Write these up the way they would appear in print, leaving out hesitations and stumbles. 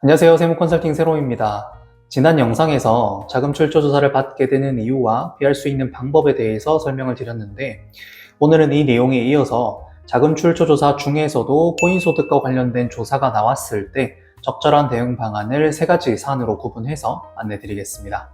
안녕하세요. 세무컨설팅 세롬입니다. 지난 영상에서 자금 출처 조사를 받게 되는 이유와 피할 수 있는 방법에 대해서 설명을 드렸는데, 오늘은 이 내용에 이어서 자금 출처 조사 중에서도 코인 소득과 관련된 조사가 나왔을 때 적절한 대응 방안을 세 가지 사안으로 구분해서 안내 드리겠습니다.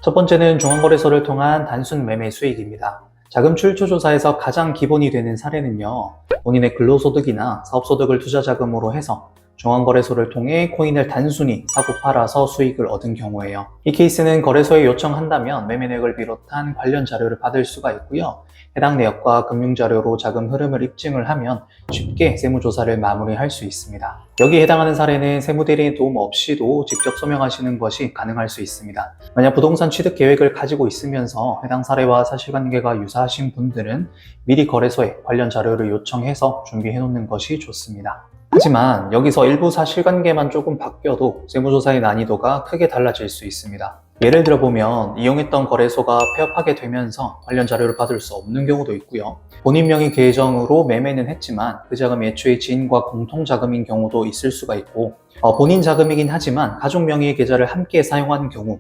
첫 번째는 중앙거래소를 통한 단순 매매 수익입니다. 자금 출처 조사에서 가장 기본이 되는 사례는요, 본인의 근로소득이나 사업소득을 투자자금으로 해서 중앙거래소를 통해 코인을 단순히 사고 팔아서 수익을 얻은 경우예요. 이 케이스는 거래소에 요청한다면 매매 내역을 비롯한 관련 자료를 받을 수가 있고요. 해당 내역과 금융자료로 자금 흐름을 입증을 하면 쉽게 세무조사를 마무리할 수 있습니다. 여기에 해당하는 사례는 세무대리인 도움 없이도 직접 소명하시는 것이 가능할 수 있습니다. 만약 부동산 취득 계획을 가지고 있으면서 해당 사례와 사실관계가 유사하신 분들은 미리 거래소에 관련 자료를 요청해서 준비해 놓는 것이 좋습니다. 하지만 여기서 일부 사실관계만 조금 바뀌어도 세무조사의 난이도가 크게 달라질 수 있습니다. 예를 들어보면 이용했던 거래소가 폐업하게 되면서 관련 자료를 받을 수 없는 경우도 있고요. 본인 명의 계정으로 매매는 했지만 그 자금이 애초에 지인과 공통자금인 경우도 있을 수가 있고, 본인 자금이긴 하지만 가족 명의의 계좌를 함께 사용한 경우,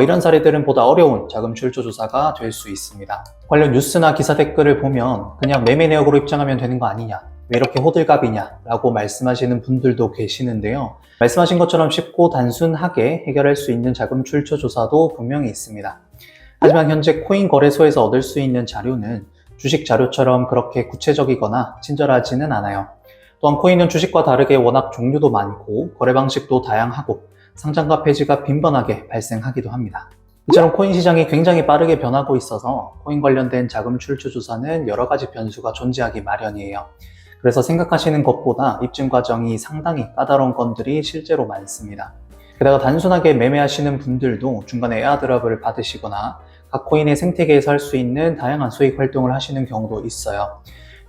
이런 사례들은 보다 어려운 자금 출처 조사가 될 수 있습니다. 관련 뉴스나 기사 댓글을 보면 그냥 매매 내역으로 입장하면 되는 거 아니냐, 왜 이렇게 호들갑이냐 라고 말씀하시는 분들도 계시는데요. 말씀하신 것처럼 쉽고 단순하게 해결할 수 있는 자금 출처 조사도 분명히 있습니다. 하지만 현재 코인 거래소에서 얻을 수 있는 자료는 주식 자료처럼 그렇게 구체적이거나 친절하지는 않아요. 또한 코인은 주식과 다르게 워낙 종류도 많고 거래 방식도 다양하고 상장과 폐지가 빈번하게 발생하기도 합니다. 이처럼 코인 시장이 굉장히 빠르게 변하고 있어서 코인 관련된 자금 출처 조사는 여러 가지 변수가 존재하기 마련이에요. 그래서 생각하시는 것보다 입증 과정이 상당히 까다로운 건들이 실제로 많습니다. 게다가 단순하게 매매하시는 분들도 중간에 에어드랍을 받으시거나 각 코인의 생태계에서 할 수 있는 다양한 수익 활동을 하시는 경우도 있어요.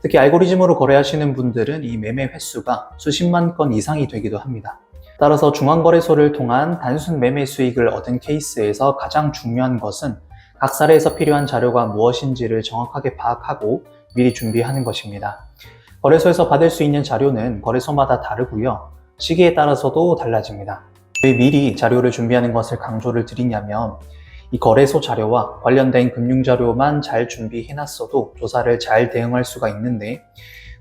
특히 알고리즘으로 거래하시는 분들은 이 매매 횟수가 수십만 건 이상이 되기도 합니다. 따라서 중앙거래소를 통한 단순 매매 수익을 얻은 케이스에서 가장 중요한 것은 각 사례에서 필요한 자료가 무엇인지를 정확하게 파악하고 미리 준비하는 것입니다. 거래소에서 받을 수 있는 자료는 거래소마다 다르고요. 시기에 따라서도 달라집니다. 왜 미리 자료를 준비하는 것을 강조를 드리냐면, 이 거래소 자료와 관련된 금융자료만 잘 준비해놨어도 조사를 잘 대응할 수가 있는데,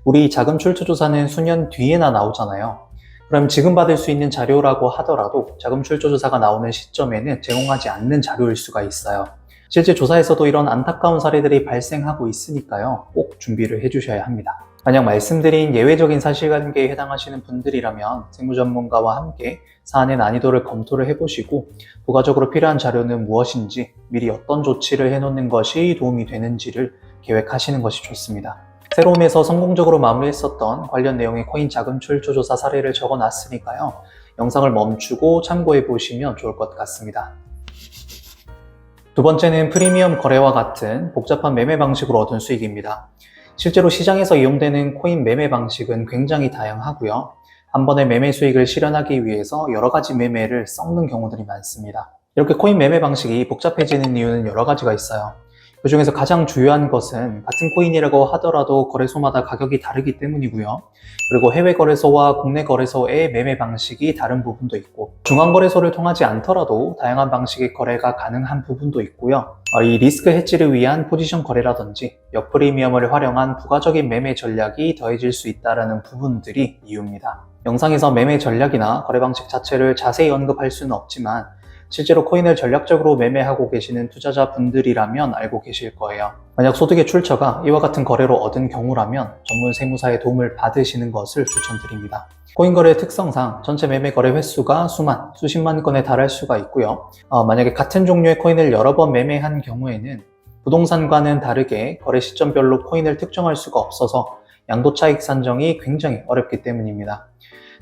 우리 자금 출처 조사는 수년 뒤에나 나오잖아요. 그럼 지금 받을 수 있는 자료라고 하더라도 자금 출처 조사가 나오는 시점에는 제공하지 않는 자료일 수가 있어요. 실제 조사에서도 이런 안타까운 사례들이 발생하고 있으니까요. 꼭 준비를 해주셔야 합니다. 만약 말씀드린 예외적인 사실관계에 해당하시는 분들이라면 세무전문가와 함께 사안의 난이도를 검토를 해보시고 부가적으로 필요한 자료는 무엇인지 미리 어떤 조치를 해놓는 것이 도움이 되는지를 계획하시는 것이 좋습니다. 세롬에서 성공적으로 마무리했었던 관련 내용의 코인 자금 출처 조사 사례를 적어놨으니까요. 영상을 멈추고 참고해보시면 좋을 것 같습니다. 두 번째는 프리미엄 거래와 같은 복잡한 매매 방식으로 얻은 수익입니다. 실제로 시장에서 이용되는 코인 매매 방식은 굉장히 다양하고요. 한 번에 매매 수익을 실현하기 위해서 여러 가지 매매를 섞는 경우들이 많습니다. 이렇게 코인 매매 방식이 복잡해지는 이유는 여러 가지가 있어요. 그 중에서 가장 주요한 것은 같은 코인이라고 하더라도 거래소마다 가격이 다르기 때문이고요. 그리고 해외 거래소와 국내 거래소의 매매 방식이 다른 부분도 있고, 중앙거래소를 통하지 않더라도 다양한 방식의 거래가 가능한 부분도 있고요. 이 리스크 해지를 위한 포지션 거래라든지 역프리미엄을 활용한 부가적인 매매 전략이 더해질 수 있다는 부분들이 이유입니다. 영상에서 매매 전략이나 거래 방식 자체를 자세히 언급할 수는 없지만 실제로 코인을 전략적으로 매매하고 계시는 투자자분들이라면 알고 계실 거예요. 만약 소득의 출처가 이와 같은 거래로 얻은 경우라면 전문 세무사의 도움을 받으시는 것을 추천드립니다. 코인 거래의 특성상 전체 매매 거래 횟수가 수십만 건에 달할 수가 있고요. 만약에 같은 종류의 코인을 여러 번 매매한 경우에는 부동산과는 다르게 거래 시점별로 코인을 특정할 수가 없어서 양도 차익 산정이 굉장히 어렵기 때문입니다.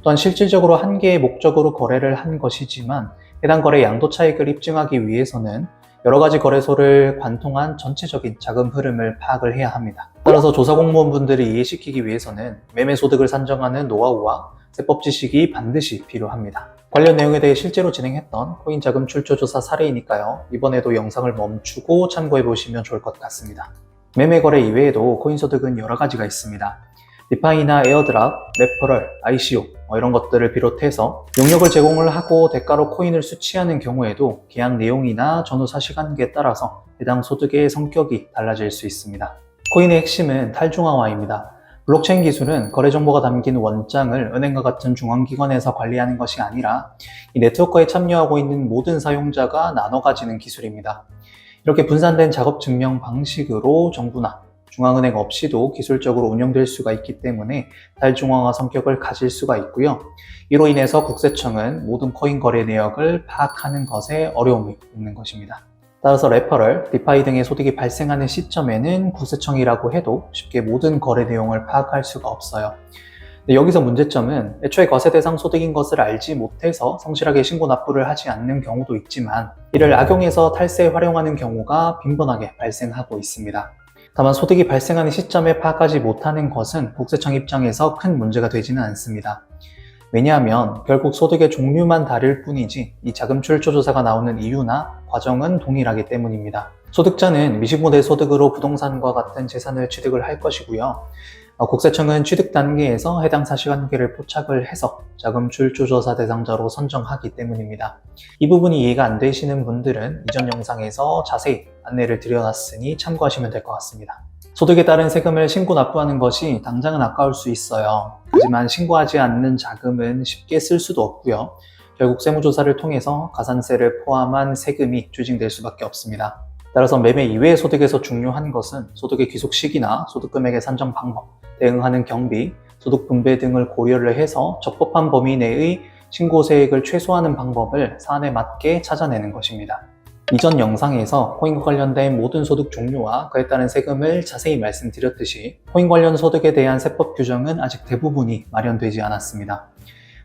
또한 실질적으로 한 개의 목적으로 거래를 한 것이지만 해당 거래 양도 차익을 입증하기 위해서는 여러 가지 거래소를 관통한 전체적인 자금 흐름을 파악을 해야 합니다. 따라서 조사 공무원분들이 이해시키기 위해서는 매매 소득을 산정하는 노하우와 세법 지식이 반드시 필요합니다. 관련 내용에 대해 실제로 진행했던 코인 자금 출처 조사 사례이니까요. 이번에도 영상을 멈추고 참고해 보시면 좋을 것 같습니다. 매매 거래 이외에도 코인 소득은 여러 가지가 있습니다. 디파이나 에어드랍, 레퍼럴, ICO 이런 것들을 비롯해서 용역을 제공을 하고 대가로 코인을 수취하는 경우에도 계약 내용이나 전후 사실관계에 따라서 해당 소득의 성격이 달라질 수 있습니다. 코인의 핵심은 탈중앙화입니다. 블록체인 기술은 거래 정보가 담긴 원장을 은행과 같은 중앙기관에서 관리하는 것이 아니라 이 네트워크에 참여하고 있는 모든 사용자가 나눠 가지는 기술입니다. 이렇게 분산된 작업 증명 방식으로 정부나 중앙은행 없이도 기술적으로 운영될 수가 있기 때문에 탈중앙화 성격을 가질 수가 있고요. 이로 인해서 국세청은 모든 코인 거래 내역을 파악하는 것에 어려움이 있는 것입니다. 따라서 레퍼럴, 디파이 등의 소득이 발생하는 시점에는 국세청이라고 해도 쉽게 모든 거래 내용을 파악할 수가 없어요. 여기서 문제점은 애초에 과세 대상 소득인 것을 알지 못해서 성실하게 신고 납부를 하지 않는 경우도 있지만 이를 악용해서 탈세에 활용하는 경우가 빈번하게 발생하고 있습니다. 다만 소득이 발생하는 시점에 파악하지 못하는 것은 국세청 입장에서 큰 문제가 되지는 않습니다. 왜냐하면 결국 소득의 종류만 다를 뿐이지 이 자금 출처 조사가 나오는 이유나 과정은 동일하기 때문입니다. 소득자는 미식모델 소득으로 부동산과 같은 재산을 취득을 할 것이고요. 국세청은 취득 단계에서 해당 사실관계를 포착을 해서 자금 출처 조사 대상자로 선정하기 때문입니다. 이 부분이 이해가 안 되시는 분들은 이전 영상에서 자세히 안내를 드려놨으니 참고하시면 될 것 같습니다. 소득에 따른 세금을 신고 납부하는 것이 당장은 아까울 수 있어요. 하지만 신고하지 않는 자금은 쉽게 쓸 수도 없고요. 결국 세무조사를 통해서 가산세를 포함한 세금이 추징될 수밖에 없습니다. 따라서 매매 이외의 소득에서 중요한 것은 소득의 귀속 시기나 소득금액의 산정 방법, 대응하는 경비, 소득 분배 등을 고려를 해서 적법한 범위 내의 신고세액을 최소화하는 방법을 사안에 맞게 찾아내는 것입니다. 이전 영상에서 코인과 관련된 모든 소득 종류와 그에 따른 세금을 자세히 말씀드렸듯이 코인 관련 소득에 대한 세법 규정은 아직 대부분이 마련되지 않았습니다.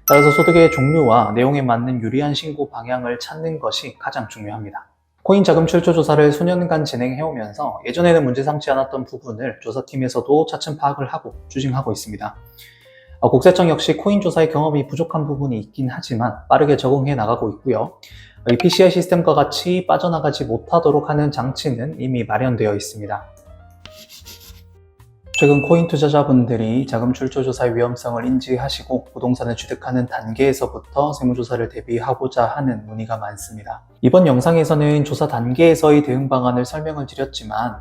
따라서 소득의 종류와 내용에 맞는 유리한 신고 방향을 찾는 것이 가장 중요합니다. 코인 자금 출처 조사를 수년간 진행해오면서 예전에는 문제 삼지 않았던 부분을 조사팀에서도 차츰 파악을 하고 추징하고 있습니다. 국세청 역시 코인 조사의 경험이 부족한 부분이 있긴 하지만 빠르게 적응해 나가고 있고요. 이 PCI 시스템과 같이 빠져나가지 못하도록 하는 장치는 이미 마련되어 있습니다. 최근 코인 투자자분들이 자금 출처 조사의 위험성을 인지하시고 부동산을 취득하는 단계에서부터 세무조사를 대비하고자 하는 문의가 많습니다. 이번 영상에서는 조사 단계에서의 대응 방안을 설명을 드렸지만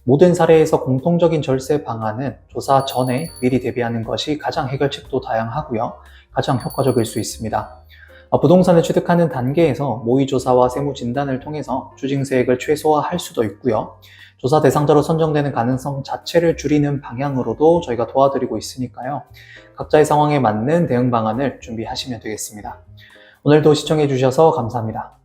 모든 사례에서 공통적인 절세 방안은 조사 전에 미리 대비하는 것이 가장 해결책도 다양하고요. 가장 효과적일 수 있습니다. 부동산을 취득하는 단계에서 모의조사와 세무진단을 통해서 추징세액을 최소화할 수도 있고요. 조사 대상자로 선정되는 가능성 자체를 줄이는 방향으로도 저희가 도와드리고 있으니까요. 각자의 상황에 맞는 대응 방안을 준비하시면 되겠습니다. 오늘도 시청해 주셔서 감사합니다.